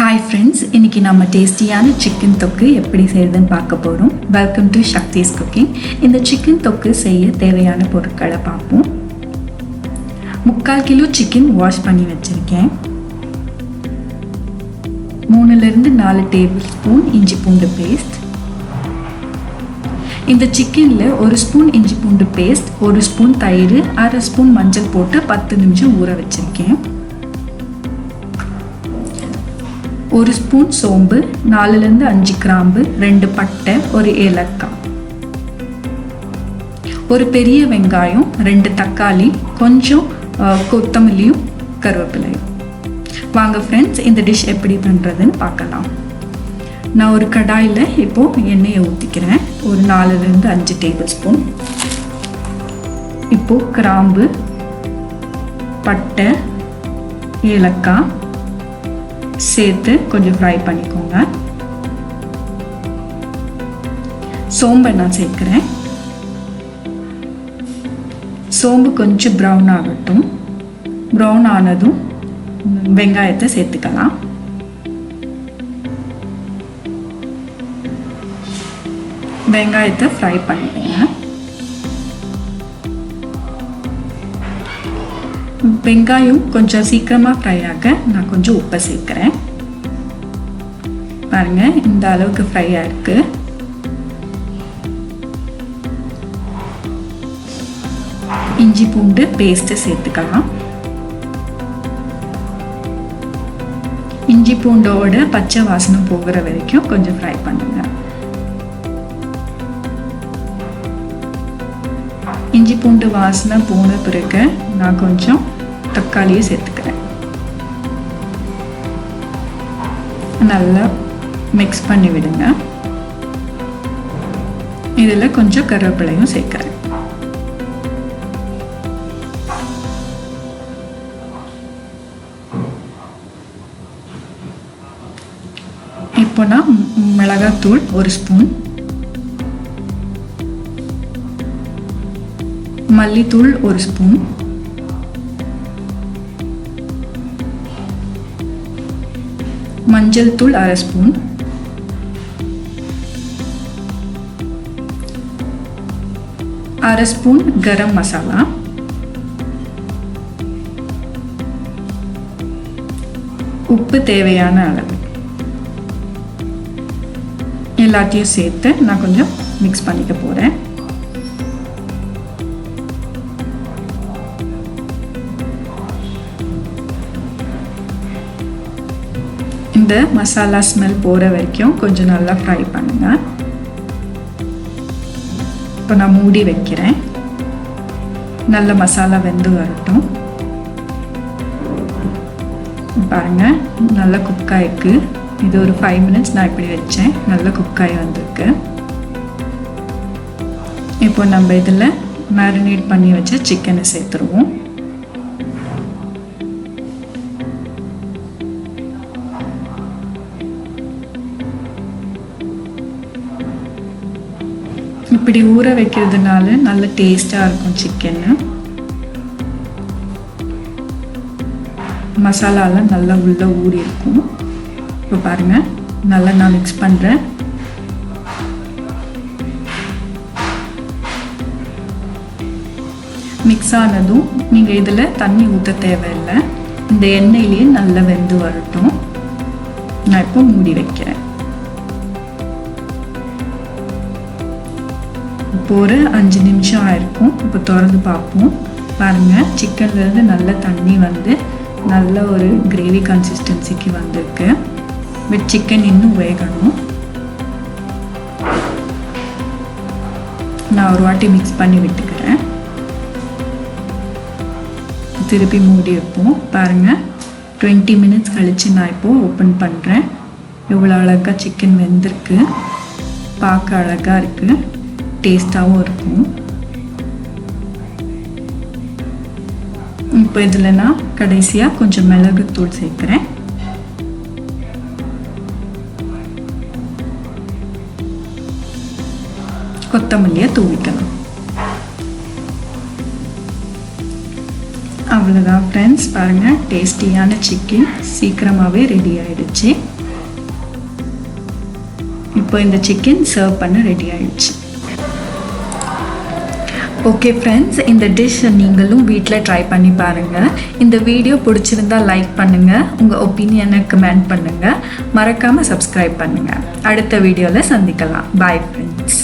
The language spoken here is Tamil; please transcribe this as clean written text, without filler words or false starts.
Hi friends, இன்னைக்கு நம்ம டேஸ்டியான சிக்கன் தொக்கு எப்படி செய்யறதுன்னு பார்க்க போறோம். Welcome to Sakthi's cooking. இந்த சிக்கன் தொக்கு செய்ய தேவையான பொருட்களை பார்ப்போம். 3/4 கிலோ சிக்கன் வாஷ் பண்ணி வச்சிருக்கேன். 3-4 டேபிள் ஸ்பூன் இஞ்சி பூண்டு பேஸ்ட். இந்த சிக்கன்ல 1 ஸ்பூன் இஞ்சி பூண்டு பேஸ்ட், 1 ஸ்பூன் தயிர், 1/2 ஸ்பூன் மஞ்சள் போட்டு 10 நிமிஷம் ஊற வச்சிருக்கேன். 1 ஸ்பூன் சோம்பு, 4-5 கிராம்பு, 2 பட்டை, 1 ஏலக்காய், ஒரு பெரிய வெங்காயம், 2 தக்காளி, கொஞ்சம் கொத்தமல்லியும் கருவேப்பிலையும். வாங்க ஃப்ரெண்ட்ஸ், இந்த டிஷ் எப்படி பண்ணுறதுன்னு பார்க்கலாம். நான் ஒரு கடாயில் இப்போது எண்ணெயை ஊற்றிக்கிறேன். ஒரு 4-5 டேபிள் ஸ்பூன். இப்போது கிராம்பு, பட்டை, ஏலக்காய் சேர்த்து கொஞ்சம் ஃப்ரை பண்ணிக்கோங்க. சோம்பை நான் சேர்க்குறேன். சோம்பு கொஞ்சம் ப்ரௌன் ஆகட்டும். ப்ரௌன் ஆனதும் வெங்காயத்தை சேர்த்துக்கலாம். வெங்காயத்தை ஃப்ரை பண்ணிக்கோங்க. வெங்காயம் கொஞ்சம் சீக்கிரமாக ஃப்ரை ஆக நான் கொஞ்சம் உப்பை சேர்க்குறேன். பாருங்கள், இந்த அளவுக்கு ஃப்ரை ஆகிருக்கு. இஞ்சி பூண்டு பேஸ்ட்டு சேர்த்துக்கலாம். இஞ்சி பூண்டோட பச்சை வாசனை போகிற வரைக்கும் கொஞ்சம் ஃப்ரை பண்ணுங்க. இஞ்சி பூண்டு வாசனை போன பிறகு நான் கொஞ்சம் தக்காளியை சேர்த்துக்கிறேன். நல்லா மிக்ஸ் பண்ணி விடுங்க. இதில் கொஞ்சம் கருவேப்பிலையும் சேர்க்குறேன். இப்போ நான் மிளகாத்தூள் 1 ஸ்பூன், மல்லித்தூள் 1 ஸ்பூன், மஞ்சள் தூள் 1/2 ஸ்பூன், ஸ்பூன் கரம் மசாலா, உப்பு தேவையான அளவு எல்லாத்தையும் சேர்த்து நான் கொஞ்சம் மிக்ஸ் பண்ணிக்க போறேன். இந்த மசாலா ஸ்மெல் போகிற வரைக்கும் கொஞ்சம் நல்லா ஃப்ரை பண்ணுங்க. இப்போ நான் மூடி வைக்கிறேன். நல்ல மசாலா வெந்து வரட்டும். பாருங்க, நல்லா குக் ஆயிருக்கு. இது ஒரு 5 மினிட்ஸ் நான் இப்படி வச்சேன். நல்லா குக் ஆகி வந்திருக்கு. இப்போ நம்ம இதில் மேரினேட் பண்ணி வச்ச சிக்கனை சேர்த்துருவோம். இப்படி ஊற வைக்கிறதுனால நல்ல டேஸ்டாக இருக்கும் சிக்கன். மசாலாலாம் நல்லா உள்ள ஊறி இருக்கும். இப்போ பாருங்க, நல்லா நான் மிக்ஸ் பண்ணுறேன். மிக்ஸ் ஆனதும் நீங்கள் இதில் தண்ணி ஊற்ற தேவையில்லை. இந்த எண்ணெயிலேயே நல்லா வெந்து வரட்டும். நான் இப்போ மூடி வைக்கிறேன். இப்போ ஒரு 5 நிமிஷம் ஆயிருக்கும். இப்போ திறந்து பார்ப்போம். பாருங்கள், சிக்கன்லேருந்து நல்ல தண்ணி வந்து நல்ல ஒரு கிரேவி கன்சிஸ்டன்சிக்கு வந்திருக்கு. பட் சிக்கன் இன்னும் வேகணும். நான் ஒரு வாட்டி மிக்ஸ் பண்ணி விட்டுக்கிறேன். திருப்பி மூடி வைப்போம். பாருங்கள், 20 மினிட்ஸ் கழித்து நான் இப்போது ஓப்பன் பண்ணுறேன். எவ்வளோ அழகாக சிக்கன் வெந்திருக்கு. பார்க்க அழகாக இருக்குது, டேஸ்டாகவும் இருக்கும். இப்போ இதில் நான் கடைசியாக கொஞ்சம் மிளகுத்தூள் சேர்க்குறேன். கொத்தமல்லியை தூவிக்கலாம். அவ்வளோதான் ஃப்ரெண்ட்ஸ், பாருங்கள் டேஸ்டியான சிக்கன் சீக்கிரமாகவே ரெடி ஆகிடுச்சு. இப்போ இந்த சிக்கன் சர்வ் பண்ண ரெடி ஆகிடுச்சு. ஓகே ஃப்ரெண்ட்ஸ், இந்த டிஷ்ஷை நீங்களும் வீட்டில் ட்ரை பண்ணி பாருங்கள். இந்த வீடியோ பிடிச்சிருந்தா லைக் பண்ணுங்கள், உங்கள் ஒப்பீனியனை கமெண்ட் பண்ணுங்கள், மறக்காமல் சப்ஸ்கிரைப் பண்ணுங்கள். அடுத்த வீடியோவில் சந்திக்கலாம். Bye friends.